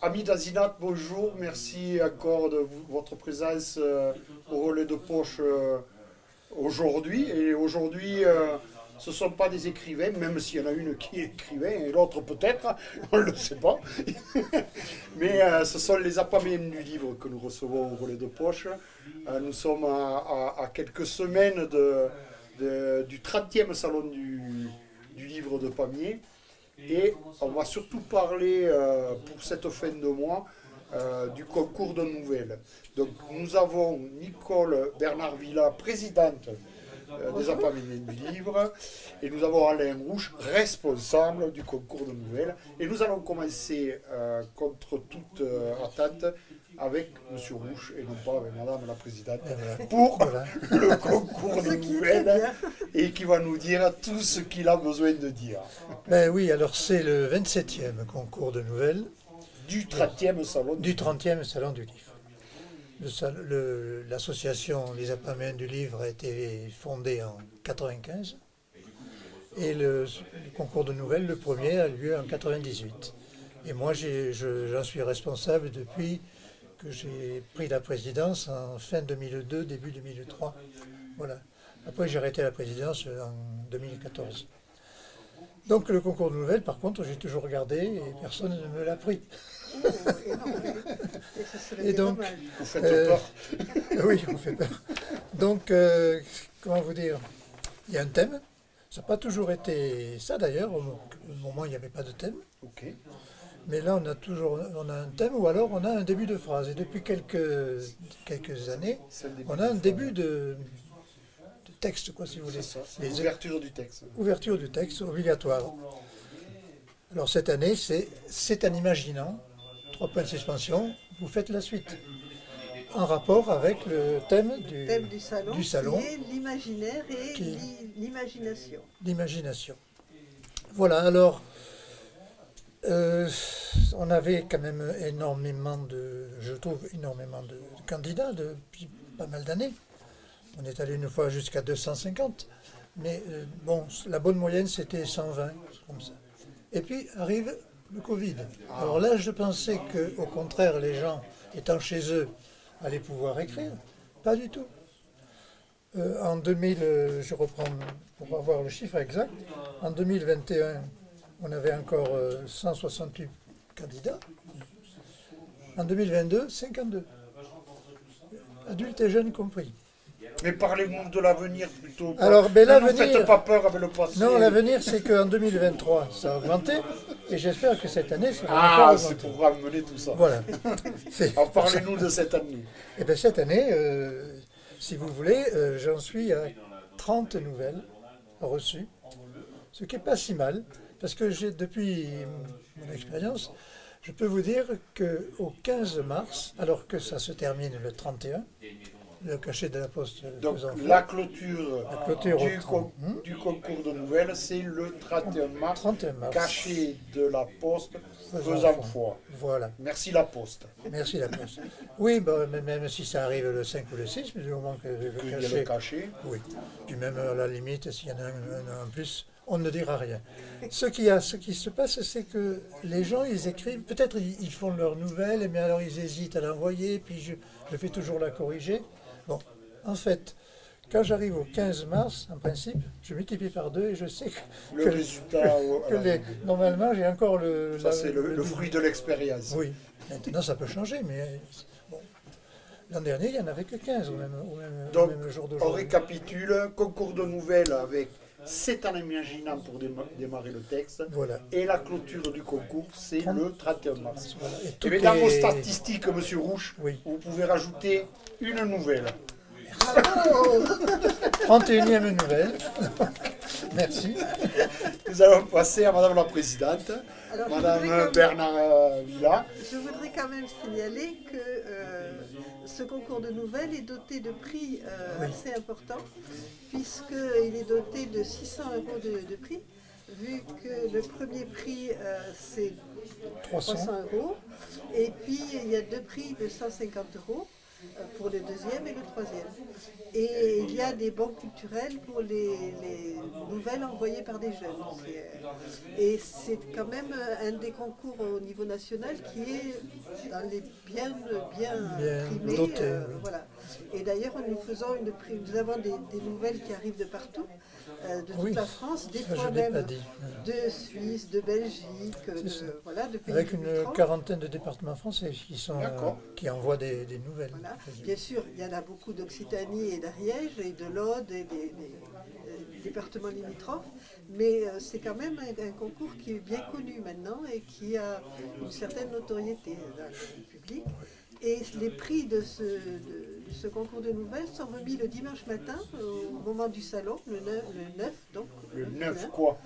Amis d'Azinat, bonjour, merci encore de votre présence au relais de poche aujourd'hui. Et aujourd'hui, ce ne sont pas des écrivains, même s'il y en a une qui est écrivain et l'autre peut-être, on ne le sait pas. Mais ce sont les appâts-mêmes du livre que nous recevons au relais de poche. Nous sommes à quelques semaines du 30e salon du livre de Pamiers. Et on va surtout parler pour cette fin de mois du concours de nouvelles. Donc nous avons Nicole Bernard-Villa, présidente des appâts-mêmes du livre, et nous avons Alain Rouche, responsable du concours de nouvelles. Et nous allons commencer contre toute attente avec M. Rouche et non pas avec Madame la Présidente pour le concours de nouvelles et qui va nous dire tout ce qu'il a besoin de dire. Ben oui, alors c'est le 27e concours de nouvelles. Du 30e salon du 30e salon du livre. L'association Les Appâts-mêmes du livre a été fondée en 1995 et le concours de nouvelles, le premier, a lieu en 1998. Et moi, j'en suis responsable depuis que j'ai pris la présidence en fin 2002, début 2003. Voilà. Après, j'ai arrêté la présidence en 2014. Donc le concours de nouvelles, par contre, j'ai toujours regardé et personne ne me l'a pris. Et donc, vous faites peur. Oui, on fait peur. Donc, comment vous dire, il y a un thème. Ça n'a pas toujours été ça d'ailleurs. Au moment, il n'y avait pas de thème. Okay. Mais là, on a un thème ou alors on a un début de phrase. Et depuis quelques années, on a un début de texte, quoi, si vous voulez. L'ouverture du texte. Ouverture du texte obligatoire. Alors cette année, c'est en imaginant, 3 points de suspension, vous faites la suite. En rapport avec le thème du salon, qui est l'imaginaire et l'imagination. L'imagination. Voilà, alors, on avait quand même je trouve énormément de candidats depuis pas mal d'années. On est allé une fois jusqu'à 250, mais bon, la bonne moyenne c'était 120, comme ça. Et puis arrive le Covid. Alors là, je pensais qu'au contraire, les gens étant chez eux allaient pouvoir écrire. Pas du tout. En 2000, je reprends pour avoir le chiffre exact, en 2021, on avait encore 168 candidats. En 2022, 52. Adultes et jeunes compris. Mais parlez-nous de l'avenir plutôt. Alors, ne faites pas peur avec le passé. Non, l'avenir, c'est qu'en 2023, ça a augmenté. Et j'espère que cette année, ça va encore augmenter. C'est pour ramener tout ça. Voilà. Alors, parlez-nous de cette année. Eh bien, cette année, si vous voulez, j'en suis à 30 nouvelles reçues. Ce qui n'est pas si mal. Parce que depuis mon expérience, je peux vous dire qu'au 15 mars, alors que ça se termine le 31, le cachet de la Poste. Donc la clôture du concours de nouvelles, c'est le 31 mars, cachet de la Poste, faisant foi. Voilà. Merci la Poste. Merci la Poste. Oui, bah, même si ça arrive le 5 ou le 6, mais du moment que le cachet. Oui. Puis même à la limite, s'il y en a un en plus, on ne dira rien. Ce qui se passe, c'est que les gens, ils écrivent, peut-être ils font leurs nouvelles, mais alors ils hésitent à l'envoyer, puis je fais toujours la corriger. Bon, en fait, quand j'arrive au 15 mars, en principe, je multiplie par 2 et je sais le résultat. Normalement, j'ai encore Ça, c'est le fruit de l'expérience. Oui, maintenant ça peut changer, mais bon. L'an dernier, il n'y en avait que 15 au même jour d'aujourd'hui. On récapitule, concours de nouvelles avec 7 en imaginant pour démarrer le texte. Voilà. Et la clôture du concours, c'est le 31 mars. Voilà. Et dans vos statistiques, M. Rouche, vous pouvez rajouter une nouvelle. 31e nouvelle. Merci. Nous allons passer à Madame la Présidente, alors, Madame Bernard-Villa. Je voudrais quand même signaler que ce concours de nouvelles est doté de prix assez importants, puisqu'il est doté de 600 € de prix, vu que le premier prix c'est 300 €, et puis il y a 2 prix de 150 €. pour le deuxième et le troisième. Et il y a des banques culturelles pour les nouvelles envoyées par des jeunes. Et c'est quand même un des concours au niveau national qui est dans les bien primés. Doté, voilà. Et d'ailleurs, nous avons des nouvelles qui arrivent de partout, de toute la France, des fois même de Suisse, de Belgique, de pays avec une quarantaine de départements français qui envoient des nouvelles. Voilà. Bien sûr, il y en a beaucoup d'Occitanie et d'Ariège et de l'Aude et des départements limitrophes, mais c'est quand même un concours qui est bien connu maintenant et qui a une certaine notoriété dans le public. Et les prix de ce concours de nouvelles sont remis le dimanche matin, au moment du salon, le 9 donc. Le 9 quoi?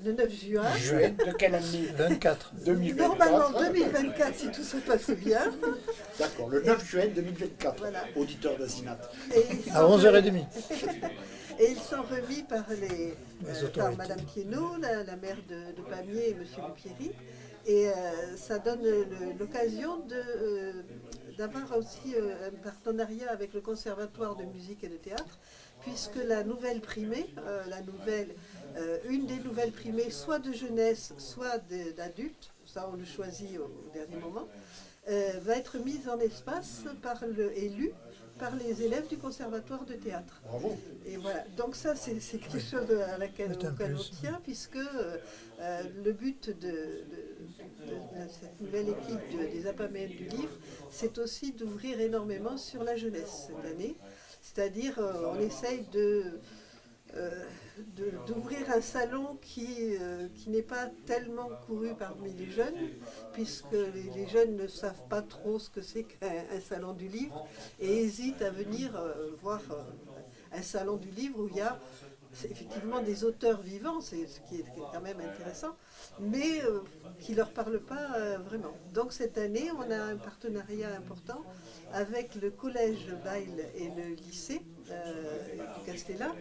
Le 9 juin. Juin de quelle année? 24. 2024. Normalement 2024 si tout se passe bien. D'accord, le 9 juin 2024, voilà. Auditeur d'Asinat. À 11h30. Et ils sont remis par par Madame Thiénot, la maire de Pamiers et Monsieur Lupierry. Et ça donne l'occasion d'avoir aussi un partenariat avec le Conservatoire de musique et de théâtre, puisque la nouvelle primée, une des nouvelles primées, soit de jeunesse, soit d'adultes, ça on le choisit au dernier moment, va être mise en espace élue par les élèves du conservatoire de théâtre. Bravo. Et voilà, donc ça c'est quelque chose auquel on tient, puisque le but de cette nouvelle équipe des Apaméennes du livre, c'est aussi d'ouvrir énormément sur la jeunesse cette année. C'est-à-dire, on essaye d'ouvrir un salon qui n'est pas tellement couru parmi les jeunes, puisque les jeunes ne savent pas trop ce que c'est qu'un salon du livre et hésitent à venir voir un salon du livre où il y a effectivement des auteurs vivants, ce qui est quand même intéressant, mais qui ne leur parlent pas vraiment. Donc cette année, on a un partenariat important avec le collège Bayle et le lycée du Castellar,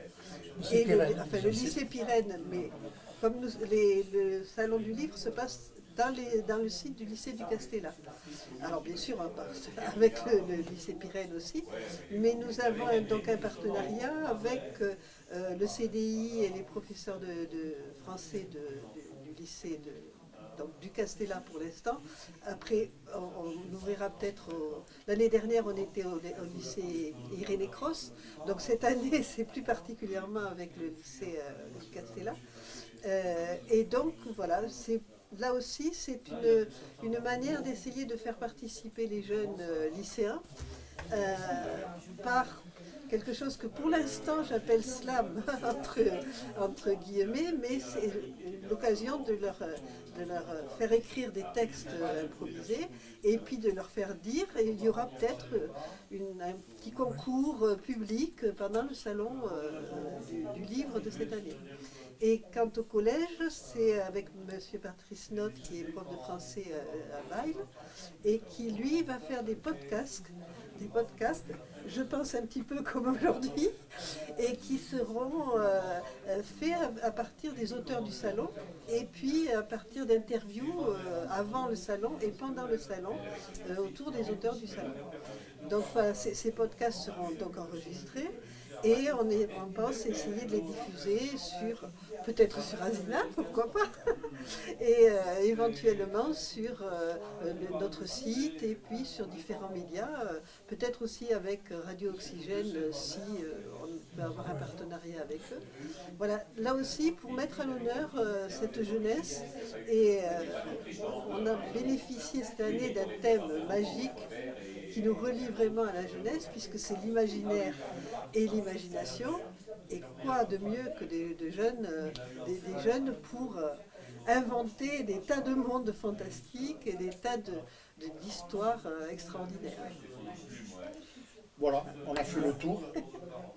le lycée Pirenne, mais comme le salon du livre se passe dans le site du lycée du Castellar. Alors bien sûr, avec le lycée Pirenne aussi, mais nous avons donc un partenariat avec le CDI et les professeurs de français du lycée du Castellar pour l'instant. Après, on ouvrira peut-être... L'année dernière, on était au lycée Irénée Cross. Donc cette année, c'est plus particulièrement avec le lycée du Castellar. Et donc, voilà, là aussi, c'est une manière d'essayer de faire participer les jeunes lycéens par quelque chose que pour l'instant j'appelle slam entre guillemets, mais c'est l'occasion de leur faire écrire des textes improvisés et puis de leur faire dire, et il y aura peut-être un petit concours public pendant le salon du livre de cette année. Et quant au collège, c'est avec M. Patrice Notte, qui est prof de français à Bayle, et qui, lui, va faire des podcasts, je pense un petit peu comme aujourd'hui, et qui seront faits à partir des auteurs du salon, et puis à partir d'interviews avant le salon et pendant le salon, autour des auteurs du salon. Donc ces podcasts seront donc enregistrés. Et on pense essayer de les diffuser peut-être sur Asinat, pourquoi pas, et éventuellement sur notre site et puis sur différents médias, peut-être aussi avec Radio Oxygène si on peut avoir un partenariat avec eux. Voilà, là aussi pour mettre à l'honneur cette jeunesse, et on a bénéficié cette année d'un thème magique qui nous relie vraiment à la jeunesse, puisque c'est l'imaginaire et l'imagination. Et quoi de mieux que des jeunes pour inventer des tas de mondes fantastiques et des tas d'histoires extraordinaires. Voilà, on a fait le tour.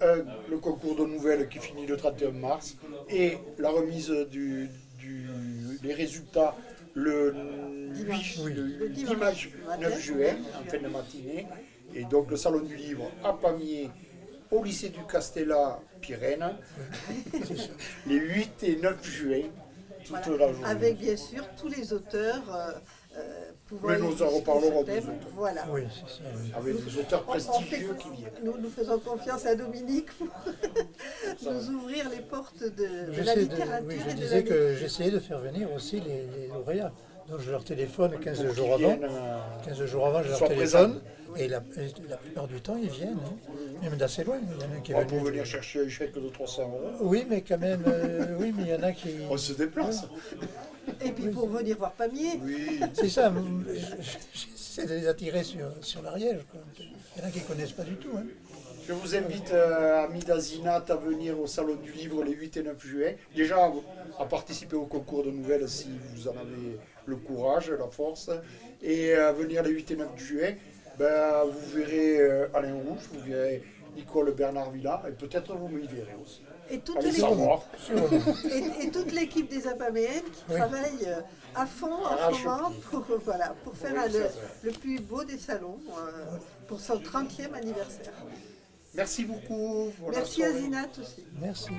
Le concours de nouvelles qui finit le 31 mars et la remise des résultats le dimanche 9 juin, en fin de matinée. Et donc le salon du livre à Pamiers, au lycée du Castellar Pirenne, les 8 et 9 juin. toute Voilà. la journée. Avec bien sûr tous les auteurs pouvant Mais nous en reparlerons des thème. auteurs. Voilà. Oui, c'est ça. Oui. Avec des auteurs On fait- prestigieux qui viennent. nous faisons confiance à Dominique pour nous ouvrir les portes de la J'essaie de, littérature oui, et je de disais la que j'essayais de faire venir aussi les lauréats. Donc je leur téléphone 15 Pour jours qu'ils avant. viennent, 15 jours avant, je leur soient téléphone. Et la plupart du temps, ils viennent. Hein. Même d'assez loin. Il y en a qui est On venu. peut venir chercher un chèque de 300 €. Oui, mais quand même, oui, mais il y en a qui. On se déplace. Et puis pour venir voir Pamiers, Oui. C'est ça, j'essaie de les attirer sur l'Ariège. Quoi. Il y en a qui ne connaissent pas du tout. Hein. Je vous invite, amis d'Azinat, à venir au Salon du Livre les 8 et 9 juin. Déjà, à participer au concours de nouvelles si vous en avez le courage, la force. Et à venir les 8 et 9 juin, ben, vous verrez Alain Rouge, vous verrez Nicole Bernard Villa, et peut-être vous m'y verrez aussi. et toute Allez l'équipe savoir. et toute l'équipe des Apaméennes qui Oui. travaille à fond en ce Arrache-pied. moment pour faire Oui, c'est vrai. le plus beau des salons pour son 30e anniversaire. Merci beaucoup. Pour la Merci soirée. à Zinat aussi. Merci.